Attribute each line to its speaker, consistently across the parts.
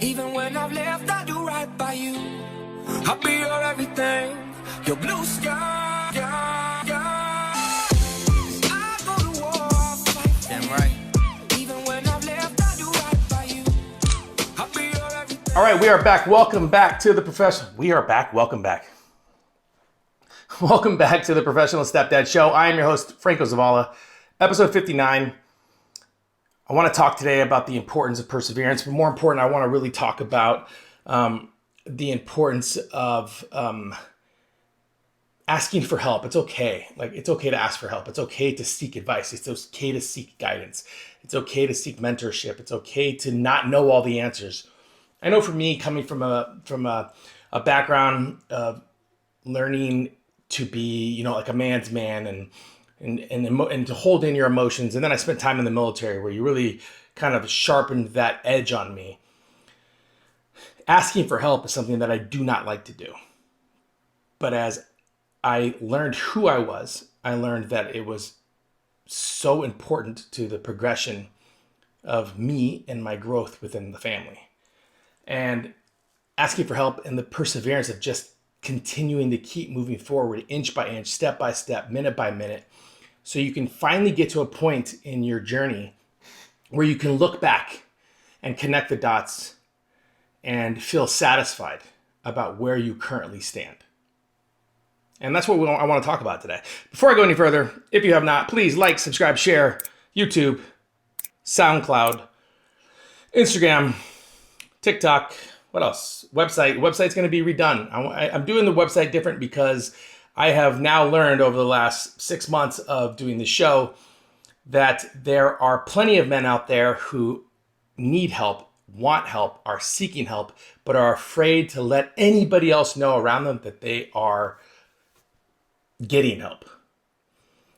Speaker 1: Even when I've left, I do right by you. I'll be your everything, your blue sky. I go to war, I'll fight. Damn right. Even when I've left, I do right by you. I'll be your everything.
Speaker 2: All right, we are back. Welcome back to the professional. We are back. Welcome back. Welcome back to the Professional Stepdad Show. I am your host, Franco Zavala. Episode 59. I want to talk today about the importance of perseverance, but more important, I want to really talk about the importance of asking for help. It's okay. It's okay to ask for help. It's okay to seek advice. It's okay to seek guidance. It's okay to seek mentorship. It's okay to not know all the answers. I know for me, coming from a background of learning to be, like a man's man and to hold in your emotions. And then I spent time in the military where you really kind of sharpened that edge on me. Asking for help is something that I do not like to do. But as I learned who I was, I learned that it was so important to the progression of me and my growth within the family. And asking for help and the perseverance of just continuing to keep moving forward inch by inch, step by step, minute by minute, so you can finally get to a point in your journey where you can look back and connect the dots and feel satisfied about where you currently stand. And that's what I want to talk about today. Before I go any further, if you have not, please like, subscribe, share, YouTube, SoundCloud, Instagram, TikTok, what else? Website's going to be redone. I'm doing the website different because I have now learned over the last 6 months of doing the show that there are plenty of men out there who need help, want help, are seeking help, but are afraid to let anybody else know around them that they are getting help.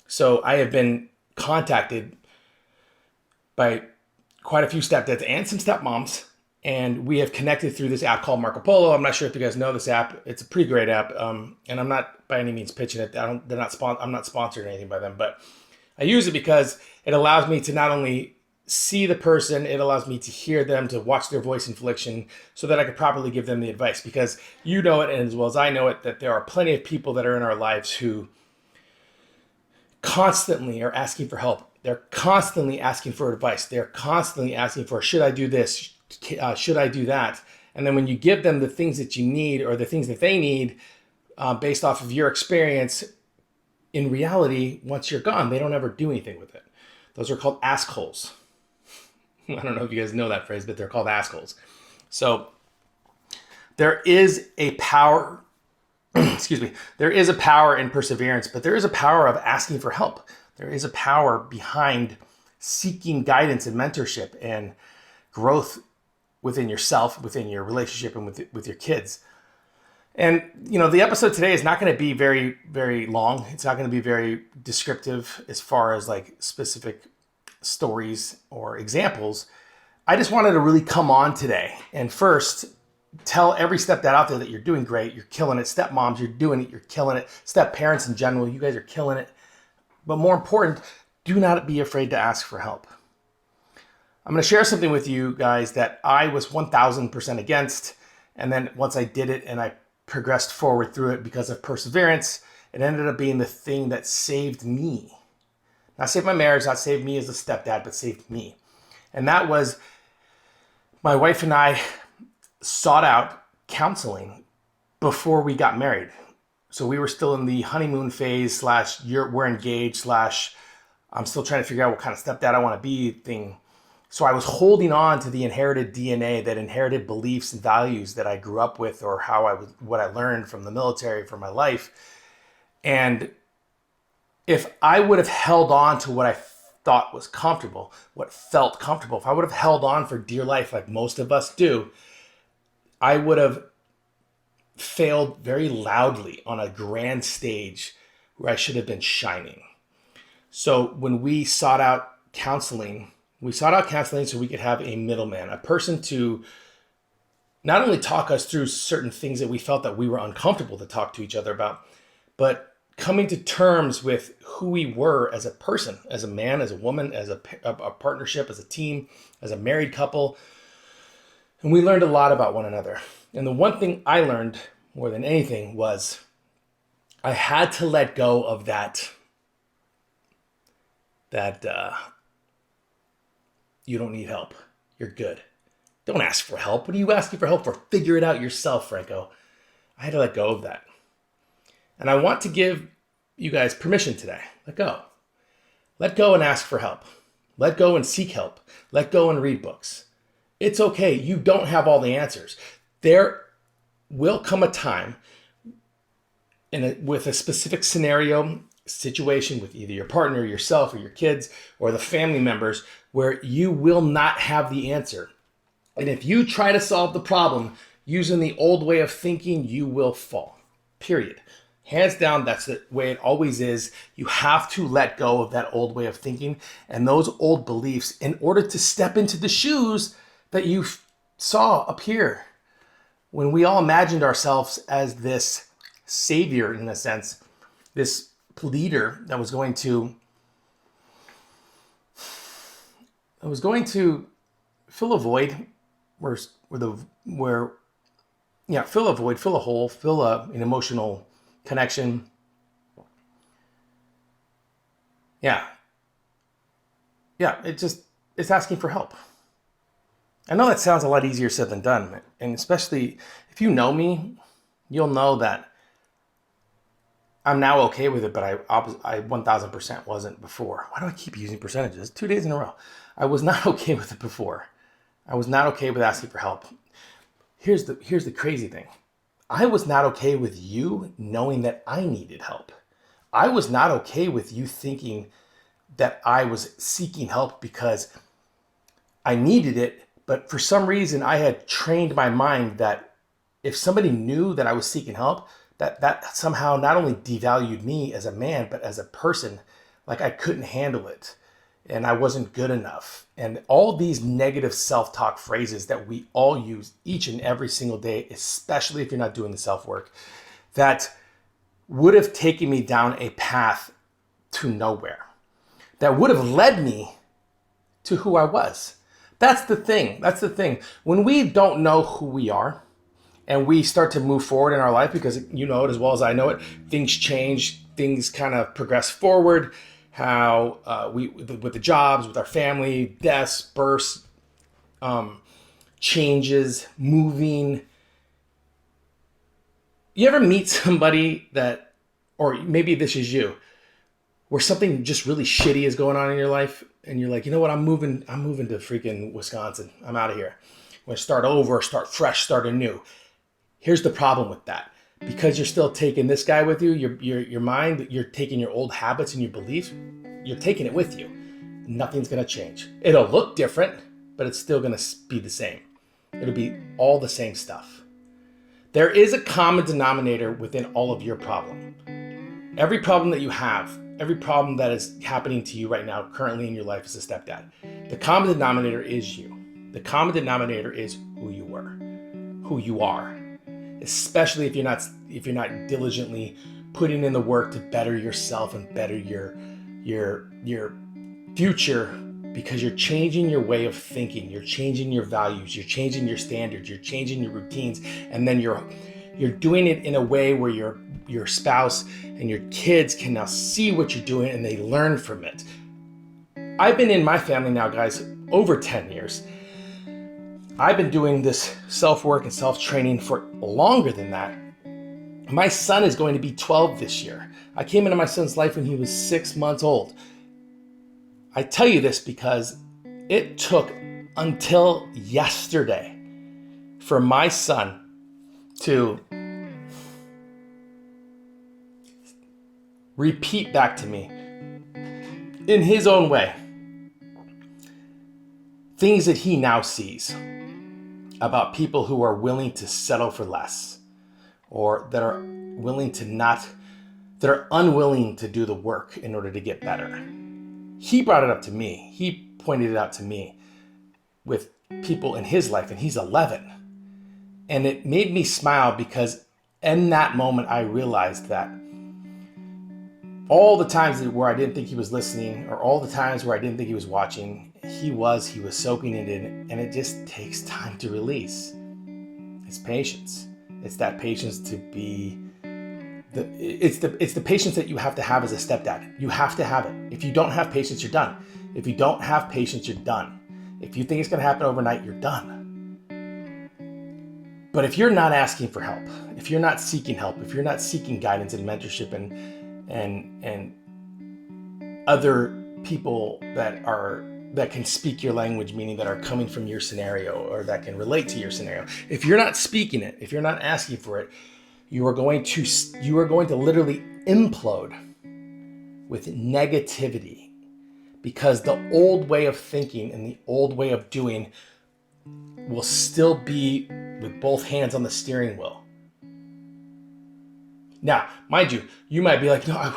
Speaker 2: So I have been contacted by quite a few stepdads and some stepmoms, and we have connected through this app called Marco Polo. I'm not sure if you guys know this app. It's a pretty great app, and I'm not by any means pitching it. I'm not sponsored or anything by them, but I use it because it allows me to not only see the person, it allows me to hear them, to watch their voice inflection, so that I could properly give them the advice. Because you know it, and as well as I know it, that there are plenty of people that are in our lives who constantly are asking for help. They're constantly asking for advice. They're constantly asking for, should I do this? Should I do that? And then when you give them the things that you need or the things that they need based off of your experience, in reality, once you're gone, they don't ever do anything with it. Those are called assholes. I don't know if you guys know that phrase, but they're called assholes. So there is a power, there is a power in perseverance, but there is a power of asking for help. There is a power behind seeking guidance and mentorship and growth within yourself, within your relationship, and with your kids. And, the episode today is not going to be very, very long. It's not going to be very descriptive as far as specific stories or examples. I just wanted to really come on today and first tell every stepdad out there that you're doing great. You're killing it. Stepmoms, you're doing it. You're killing it. Step parents in general, you guys are killing it. But more important, do not be afraid to ask for help. I'm going to share something with you guys that I was 1000% against. And then once I did it and I progressed forward through it because of perseverance, it ended up being the thing that saved me. Not saved my marriage, not saved me as a stepdad, but saved me. And that was my wife and I sought out counseling before we got married. So we were still in the honeymoon phase / we're engaged / I'm still trying to figure out what kind of stepdad I want to be thing. So I was holding on to the inherited DNA, that inherited beliefs and values that I grew up with, or what I learned from the military, from my life. And if I would have held on to what I thought was comfortable, what felt comfortable, if I would have held on for dear life like most of us do, I would have failed very loudly on a grand stage where I should have been shining. So when we sought out counseling so we could have a middleman, a person to not only talk us through certain things that we felt that we were uncomfortable to talk to each other about, but coming to terms with who we were as a person, as a man, as a woman, as a partnership, as a team, as a married couple, And we learned a lot about one another. And the one thing I learned more than anything was I had to let go of that you don't need help. You're good. Don't ask for help. What are you asking for help for? Figure it out yourself, Franco. I had to let go of that. And I want to give you guys permission today. Let go. Let go and ask for help. Let go and seek help. Let go and read books. It's okay. You don't have all the answers. There will come a time with a specific scenario, situation with either your partner, yourself, or your kids, or the family members where you will not have the answer. And if you try to solve the problem using the old way of thinking, you will fall. Period. Hands down, that's the way it always is. You have to let go of that old way of thinking and those old beliefs in order to step into the shoes that you saw appear. When we all imagined ourselves as this savior, in a sense, this leader that was going to fill a void, fill a void, fill a hole, fill an emotional connection. It's asking for help. I know that sounds a lot easier said than done, and especially if you know me, you'll know that I'm now okay with it, but I 1000% wasn't before. Why do I keep using percentages? 2 days in a row. I was not okay with it before. I was not okay with asking for help. Here's the crazy thing. I was not okay with you knowing that I needed help. I was not okay with you thinking that I was seeking help because I needed it, but for some reason I had trained my mind that if somebody knew that I was seeking help, that somehow not only devalued me as a man, but as a person, like I couldn't handle it and I wasn't good enough. And all these negative self-talk phrases that we all use each and every single day, especially if you're not doing the self-work, that would have taken me down a path to nowhere, that would have led me to who I was. That's the thing. When we don't know who we are, and we start to move forward in our life, because you know it as well as I know it, things change, things kind of progress forward, how with the jobs, with our family, deaths, births, changes, moving. You ever meet somebody that, or maybe this is you, where something just really shitty is going on in your life, and you're like, you know what, I'm moving to freaking Wisconsin. I'm out of here. I'm going to start over, start fresh, start anew. Here's the problem with that. Because you're still taking this guy with you, your mind, you're taking your old habits and your beliefs, you're taking it with you. Nothing's going to change. It'll look different, but it's still going to be the same. It'll be all the same stuff. There is a common denominator within all of your problem. Every problem that you have, every problem that is happening to you right now, currently in your life as a stepdad, the common denominator is you. The common denominator is who you were, who you are. Especially if you're not diligently putting in the work to better yourself and better your future, because you're changing your way of thinking, you're changing your values, you're changing your standards, you're changing your routines, and then you're doing it in a way where your spouse and your kids can now see what you're doing and they learn from it. I've been in my family now, guys, over 10 years. I've been doing this self-work and self-training for longer than that. My son is going to be 12 this year. I came into my son's life when he was 6 months old. I tell you this because it took until yesterday for my son to repeat back to me in his own way things that he now sees about people who are willing to settle for less, or that are unwilling to do the work in order to get better. He brought it up to me. He pointed it out to me with people in his life, and he's 11. And it made me smile because in that moment I realized that all the times where I didn't think he was listening, or all the times where I didn't think he was watching, he was soaking it in, and it just takes time to release. It's patience. It's that patience to be it's the patience that you have to have as a stepdad. You have to have it. If you don't have patience, you're done. If you don't have patience, you're done. If you think it's going to happen overnight, you're done. But if you're not asking for help, if you're not seeking help, if you're not seeking guidance and mentorship and other people that can speak your language, meaning that are coming from your scenario or that can relate to your scenario, if you're not speaking it, if you're not asking for it, you are going to literally implode with negativity, because the old way of thinking and the old way of doing will still be with both hands on the steering wheel. Now, mind you, you might be like, no,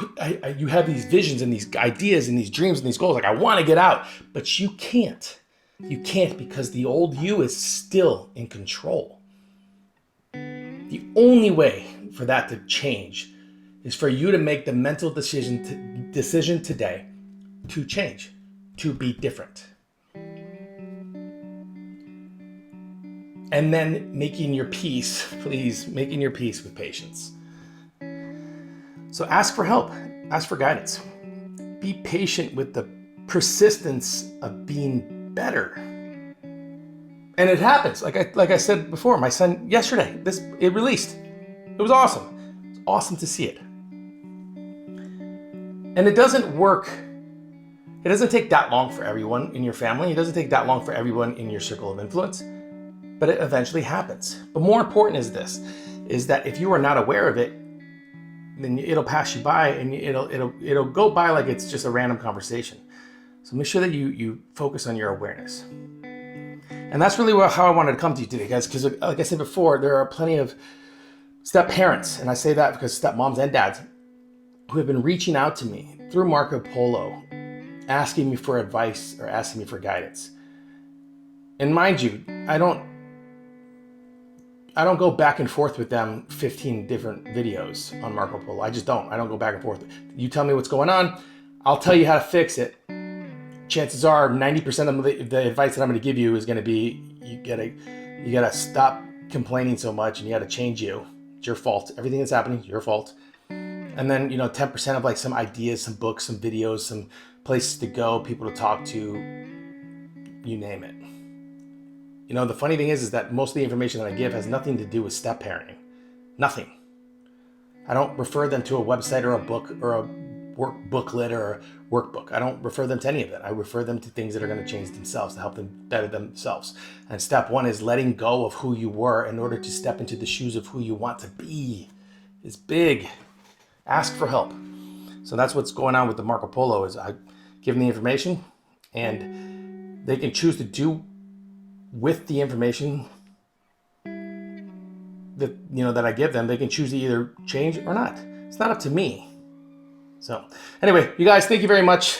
Speaker 2: you have these visions and these ideas and these dreams and these goals. Like, I want to get out, but you can't. You can't, because the old you is still in control. The only way for that to change is for you to make the mental decision today to change, to be different. And then making your peace, please, making your peace with patience. So ask for help, ask for guidance. Be patient with the persistence of being better. And it happens. Like I said before, my son yesterday, it released. It was awesome. It's awesome to see it. And it doesn't work. It doesn't take that long for everyone in your family. It doesn't take that long for everyone in your circle of influence, but it eventually happens. But more important is that if you are not aware of it, then it'll pass you by, and it'll go by like it's just a random conversation. So make sure that you focus on your awareness. And that's really how I wanted to come to you today, guys, because like I said before, there are plenty of step parents, and I say that because step moms and dads, who have been reaching out to me through Marco Polo, asking me for advice or asking me for guidance. And mind you, I don't go back and forth with them 15 different videos on Marco Polo. I just don't. I don't go back and forth. You tell me what's going on, I'll tell you how to fix it. Chances are 90% of the advice that I'm going to give you is going to be, you gotta stop complaining so much, and you gotta change you. It's your fault. Everything that's happening is your fault. And then 10% of like some ideas, some books, some videos, some places to go, people to talk to, you name it. The funny thing is that most of the information that I give has nothing to do with step parenting. Nothing. I don't refer them to a website or a book or a booklet or a workbook. I don't refer them to any of that. I refer them to things that are going to change themselves, to help them better themselves. And step one is letting go of who you were in order to step into the shoes of who you want to be. It's big. Ask for help. So that's what's going on with the Marco Polo, is I give them the information, and they can choose to do with the information that I give them. They can choose to either change or not. It's not up to me. So anyway, you guys, thank you very much.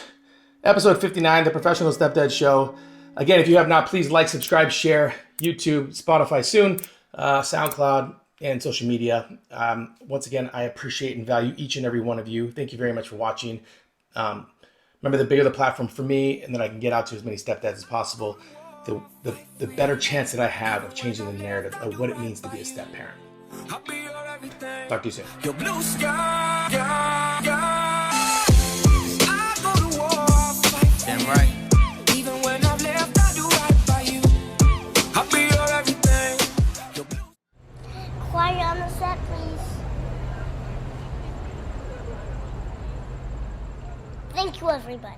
Speaker 2: Episode 59, The Professional Stepdad Show. Again, if you have not, please like, subscribe, share, YouTube, Spotify soon, SoundCloud, and social media. Once again, I appreciate and value each and every one of you. Thank you very much for watching. Remember, the bigger the platform for me, and then I can get out to as many stepdads as possible, the better chance that I have of changing the narrative of what it means to be a step parent. Talk to you soon.
Speaker 1: Your blue sky, I go to war, I'll fight. Damn right. Even when I've left, I do right by you. I'll be your everything.
Speaker 3: Quiet on the set, please. Thank you, everybody.